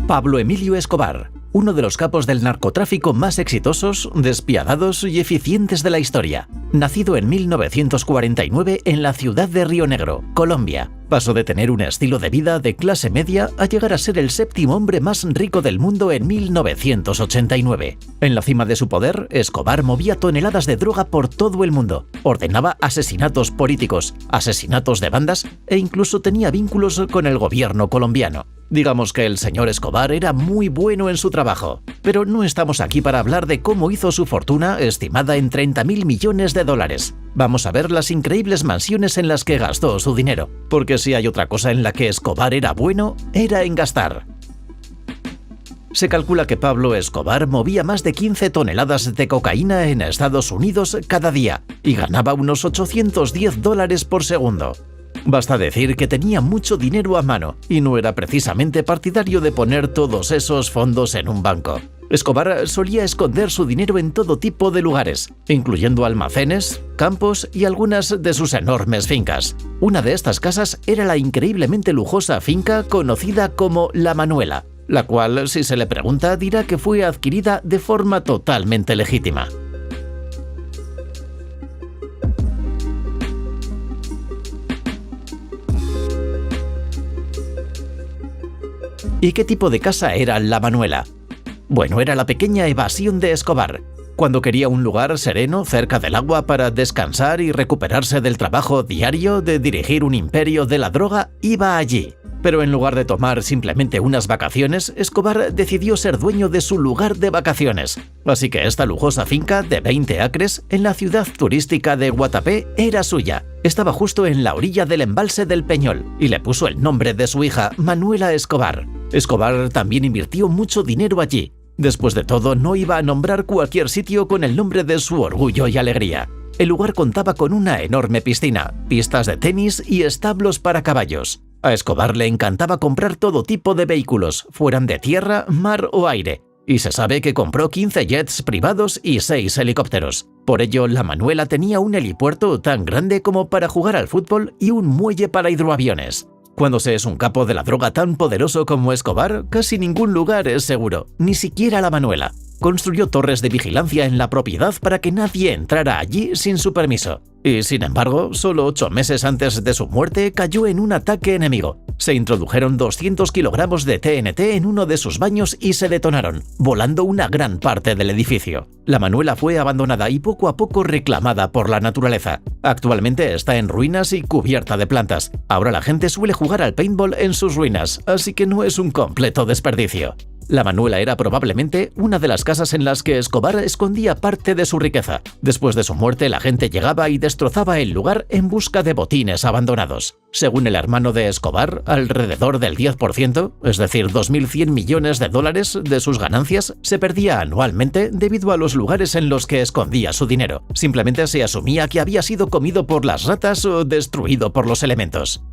Pablo Emilio Escobar, uno de los capos del narcotráfico más exitosos, despiadados y eficientes de la historia. Nacido en 1949 en la ciudad de Río Negro, Colombia, pasó de tener un estilo de vida de clase media a llegar a ser el séptimo hombre más rico del mundo en 1989. En la cima de su poder, Escobar movía toneladas de droga por todo el mundo, ordenaba asesinatos políticos, asesinatos de bandas e incluso tenía vínculos con el gobierno colombiano. Digamos que el señor Escobar era muy bueno en su trabajo, pero no estamos aquí para hablar de cómo hizo su fortuna estimada en 30.000 millones de dólares. Vamos a ver las increíbles mansiones en las que gastó su dinero, porque si hay otra cosa en la que Escobar era bueno, era en gastar. Se calcula que Pablo Escobar movía más de 15 toneladas de cocaína en Estados Unidos cada día y ganaba unos $810 por segundo. Basta decir que tenía mucho dinero a mano y no era precisamente partidario de poner todos esos fondos en un banco. Escobar solía esconder su dinero en todo tipo de lugares, incluyendo almacenes, campos y algunas de sus enormes fincas. Una de estas casas era la increíblemente lujosa finca conocida como La Manuela, la cual, si se le pregunta, dirá que fue adquirida de forma totalmente legítima. ¿Y qué tipo de casa era La Manuela? Bueno, era la pequeña evasión de Escobar. Cuando quería un lugar sereno cerca del agua para descansar y recuperarse del trabajo diario de dirigir un imperio de la droga, iba allí. Pero en lugar de tomar simplemente unas vacaciones, Escobar decidió ser dueño de su lugar de vacaciones. Así que esta lujosa finca de 20 acres en la ciudad turística de Guatapé era suya. Estaba justo en la orilla del embalse del Peñol y le puso el nombre de su hija, Manuela Escobar. Escobar también invirtió mucho dinero allí. Después de todo, no iba a nombrar cualquier sitio con el nombre de su orgullo y alegría. El lugar contaba con una enorme piscina, pistas de tenis y establos para caballos. A Escobar le encantaba comprar todo tipo de vehículos, fueran de tierra, mar o aire, y se sabe que compró 15 jets privados y 6 helicópteros. Por ello, La Manuela tenía un helipuerto tan grande como para jugar al fútbol y un muelle para hidroaviones. Cuando se es un capo de la droga tan poderoso como Escobar, casi ningún lugar es seguro, ni siquiera La Manuela. Construyó torres de vigilancia en la propiedad para que nadie entrara allí sin su permiso. Y sin embargo, solo 8 meses antes de su muerte cayó en un ataque enemigo. Se introdujeron 200 kilogramos de TNT en uno de sus baños y se detonaron, volando una gran parte del edificio. La Manuela fue abandonada y poco a poco reclamada por la naturaleza. Actualmente está en ruinas y cubierta de plantas. Ahora la gente suele jugar al paintball en sus ruinas, así que no es un completo desperdicio. La Manuela era probablemente una de las casas en las que Escobar escondía parte de su riqueza. Después de su muerte, la gente llegaba y destrozaba el lugar en busca de botines abandonados. Según el hermano de Escobar, alrededor del 10%, es decir, 2.100 millones de dólares de sus ganancias, se perdía anualmente debido a los lugares en los que escondía su dinero. Simplemente se asumía que había sido comido por las ratas o destruido por los elementos.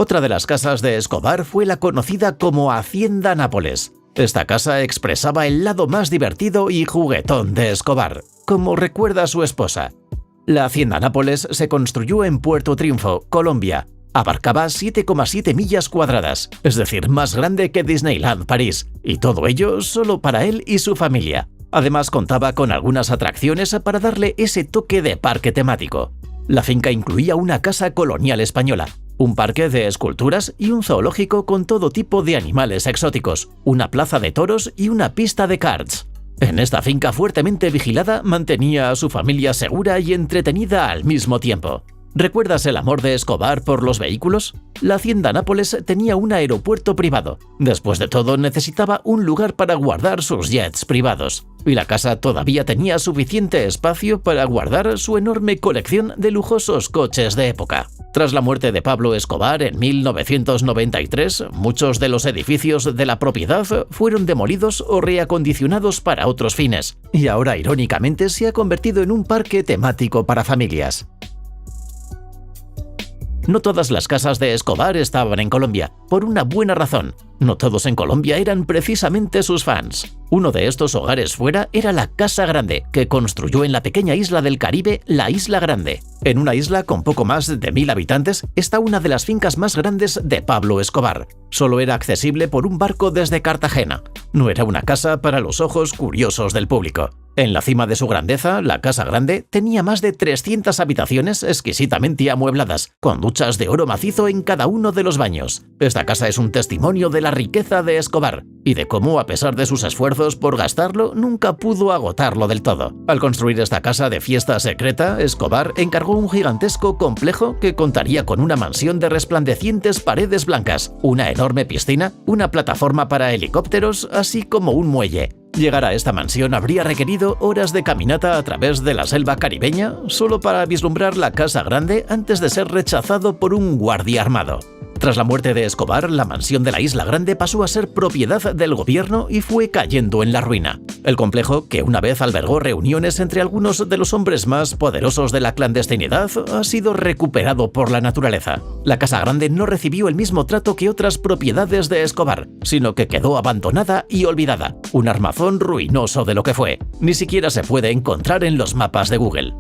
Otra de las casas de Escobar fue la conocida como Hacienda Nápoles. Esta casa expresaba el lado más divertido y juguetón de Escobar, como recuerda su esposa. La Hacienda Nápoles se construyó en Puerto Triunfo, Colombia. Abarcaba 7,7 millas cuadradas, es decir, más grande que Disneyland París, y todo ello solo para él y su familia. Además contaba con algunas atracciones para darle ese toque de parque temático. La finca incluía una casa colonial española, un parque de esculturas y un zoológico con todo tipo de animales exóticos, una plaza de toros y una pista de karts. En esta finca fuertemente vigilada mantenía a su familia segura y entretenida al mismo tiempo. ¿Recuerdas el amor de Escobar por los vehículos? La Hacienda Nápoles tenía un aeropuerto privado. Después de todo, necesitaba un lugar para guardar sus jets privados. Y la casa todavía tenía suficiente espacio para guardar su enorme colección de lujosos coches de época. Tras la muerte de Pablo Escobar en 1993, muchos de los edificios de la propiedad fueron demolidos o reacondicionados para otros fines. Y ahora, irónicamente, se ha convertido en un parque temático para familias. No todas las casas de Escobar estaban en Colombia, por una buena razón. No todos en Colombia eran precisamente sus fans. Uno de estos hogares fuera era la Casa Grande, que construyó en la pequeña isla del Caribe, la Isla Grande. En una isla con poco más de 1000 habitantes está una de las fincas más grandes de Pablo Escobar. Solo era accesible por un barco desde Cartagena. No era una casa para los ojos curiosos del público. En la cima de su grandeza, la Casa Grande tenía más de 300 habitaciones exquisitamente amuebladas, con duchas de oro macizo en cada uno de los baños. Esta casa es un testimonio de la riqueza de Escobar y de cómo, a pesar de sus esfuerzos por gastarlo, nunca pudo agotarlo del todo. Al construir esta casa de fiesta secreta, Escobar encargó un gigantesco complejo que contaría con una mansión de resplandecientes paredes blancas, una enorme piscina, una plataforma para helicópteros, así como un muelle. Llegar a esta mansión habría requerido horas de caminata a través de la selva caribeña solo para vislumbrar la Casa Grande antes de ser rechazado por un guardia armado. Tras la muerte de Escobar, la mansión de la Isla Grande pasó a ser propiedad del gobierno y fue cayendo en la ruina. El complejo, que una vez albergó reuniones entre algunos de los hombres más poderosos de la clandestinidad, ha sido recuperado por la naturaleza. La Casa Grande no recibió el mismo trato que otras propiedades de Escobar, sino que quedó abandonada y olvidada, un armazón ruinoso de lo que fue. Ni siquiera se puede encontrar en los mapas de Google.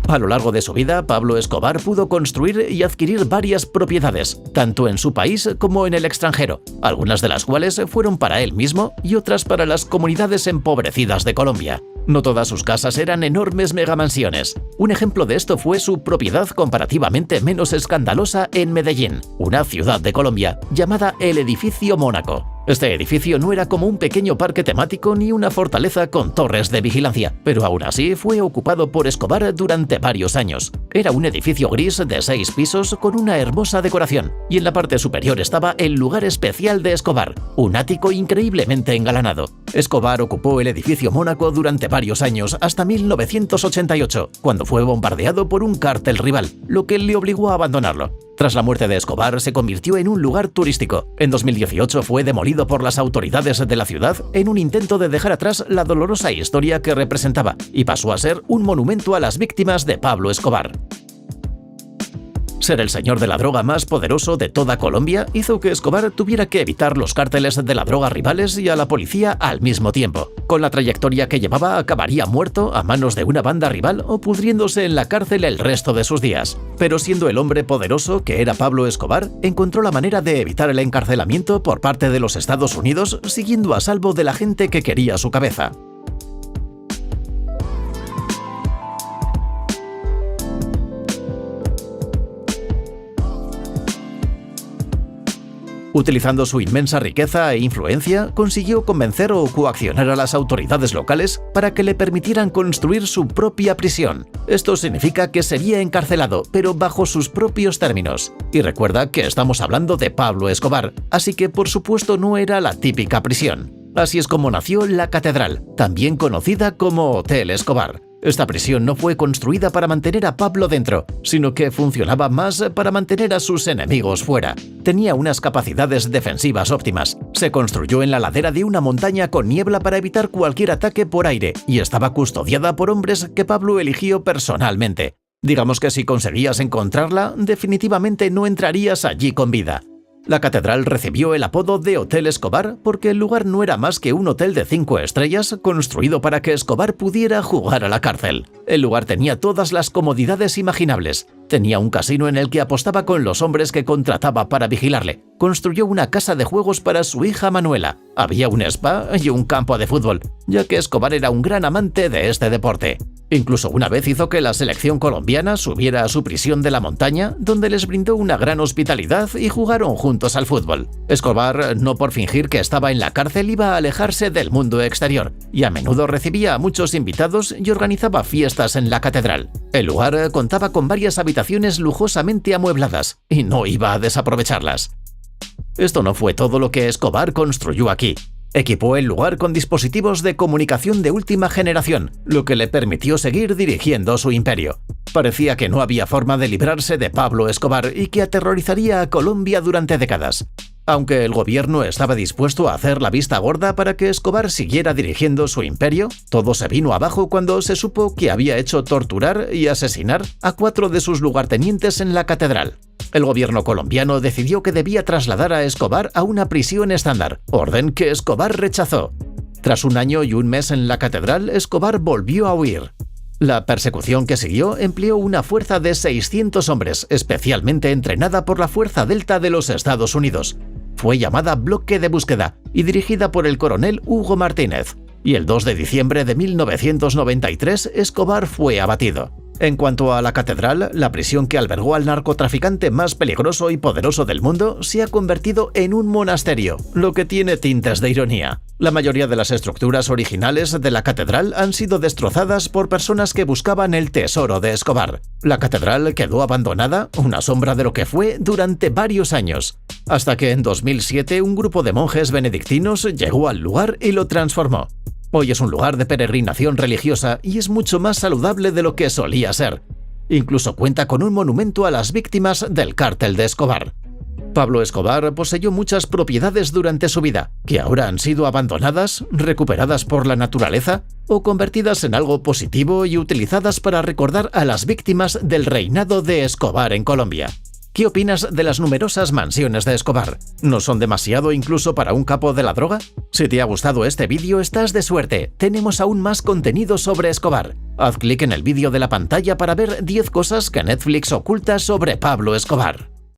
A lo largo de su vida, Pablo Escobar pudo construir y adquirir varias propiedades, tanto en su país como en el extranjero, algunas de las cuales fueron para él mismo y otras para las comunidades empobrecidas de Colombia. No todas sus casas eran enormes megamansiones. Un ejemplo de esto fue su propiedad comparativamente menos escandalosa en Medellín, una ciudad de Colombia, llamada el Edificio Mónaco. Este edificio no era como un pequeño parque temático ni una fortaleza con torres de vigilancia, pero aún así fue ocupado por Escobar durante varios años. Era un edificio gris de 6 pisos con una hermosa decoración, y en la parte superior estaba el lugar especial de Escobar, un ático increíblemente engalanado. Escobar ocupó el edificio Mónaco durante varios años, hasta 1988, cuando fue bombardeado por un cártel rival, lo que le obligó a abandonarlo. Tras la muerte de Escobar, se convirtió en un lugar turístico. En 2018 fue demolido por las autoridades de la ciudad en un intento de dejar atrás la dolorosa historia que representaba y pasó a ser un monumento a las víctimas de Pablo Escobar. Ser el señor de la droga más poderoso de toda Colombia hizo que Escobar tuviera que evitar los cárteles de la droga rivales y a la policía al mismo tiempo. Con la trayectoria que llevaba, acabaría muerto a manos de una banda rival o pudriéndose en la cárcel el resto de sus días. Pero siendo el hombre poderoso que era Pablo Escobar, encontró la manera de evitar el encarcelamiento por parte de los Estados Unidos, siguiendo a salvo de la gente que quería su cabeza. Utilizando su inmensa riqueza e influencia, consiguió convencer o coaccionar a las autoridades locales para que le permitieran construir su propia prisión. Esto significa que sería encarcelado, pero bajo sus propios términos. Y recuerda que estamos hablando de Pablo Escobar, así que por supuesto no era la típica prisión. Así es como nació la Catedral, también conocida como Hotel Escobar. Esta prisión no fue construida para mantener a Pablo dentro, sino que funcionaba más para mantener a sus enemigos fuera. Tenía unas capacidades defensivas óptimas. Se construyó en la ladera de una montaña con niebla para evitar cualquier ataque por aire y estaba custodiada por hombres que Pablo eligió personalmente. Digamos que si conseguías encontrarla, definitivamente no entrarías allí con vida. La catedral recibió el apodo de Hotel Escobar porque el lugar no era más que un hotel de 5 estrellas construido para que Escobar pudiera jugar a la cárcel. El lugar tenía todas las comodidades imaginables. Tenía un casino en el que apostaba con los hombres que contrataba para vigilarle. Construyó una casa de juegos para su hija Manuela. Había un spa y un campo de fútbol, ya que Escobar era un gran amante de este deporte. Incluso una vez hizo que la selección colombiana subiera a su prisión de la montaña, donde les brindó una gran hospitalidad y jugaron juntos al fútbol. Escobar, no por fingir que estaba en la cárcel, iba a alejarse del mundo exterior, y a menudo recibía a muchos invitados y organizaba fiestas en la catedral. El lugar contaba con varias habitaciones lujosamente amuebladas, y no iba a desaprovecharlas. Esto no fue todo lo que Escobar construyó aquí. Equipó el lugar con dispositivos de comunicación de última generación, lo que le permitió seguir dirigiendo su imperio. Parecía que no había forma de librarse de Pablo Escobar y que aterrorizaría a Colombia durante décadas. Aunque el gobierno estaba dispuesto a hacer la vista gorda para que Escobar siguiera dirigiendo su imperio, todo se vino abajo cuando se supo que había hecho torturar y asesinar a 4 de sus lugartenientes en la catedral. El gobierno colombiano decidió que debía trasladar a Escobar a una prisión estándar, orden que Escobar rechazó. Tras 1 año y 1 mes en la catedral, Escobar volvió a huir. La persecución que siguió empleó una fuerza de 600 hombres, especialmente entrenada por la Fuerza Delta de los Estados Unidos. Fue llamada Bloque de Búsqueda y dirigida por el coronel Hugo Martínez. Y el 2 de diciembre de 1993, Escobar fue abatido. En cuanto a la catedral, la prisión que albergó al narcotraficante más peligroso y poderoso del mundo se ha convertido en un monasterio, lo que tiene tintes de ironía. La mayoría de las estructuras originales de la catedral han sido destrozadas por personas que buscaban el tesoro de Escobar. La catedral quedó abandonada, una sombra de lo que fue, durante varios años, hasta que en 2007 un grupo de monjes benedictinos llegó al lugar y lo transformó. Hoy es un lugar de peregrinación religiosa y es mucho más saludable de lo que solía ser. Incluso cuenta con un monumento a las víctimas del cártel de Escobar. Pablo Escobar poseyó muchas propiedades durante su vida, que ahora han sido abandonadas, recuperadas por la naturaleza o convertidas en algo positivo y utilizadas para recordar a las víctimas del reinado de Escobar en Colombia. ¿Qué opinas de las numerosas mansiones de Escobar? ¿No son demasiado incluso para un capo de la droga? Si te ha gustado este vídeo, estás de suerte. Tenemos aún más contenido sobre Escobar. Haz clic en el vídeo de la pantalla para ver 10 cosas que Netflix oculta sobre Pablo Escobar.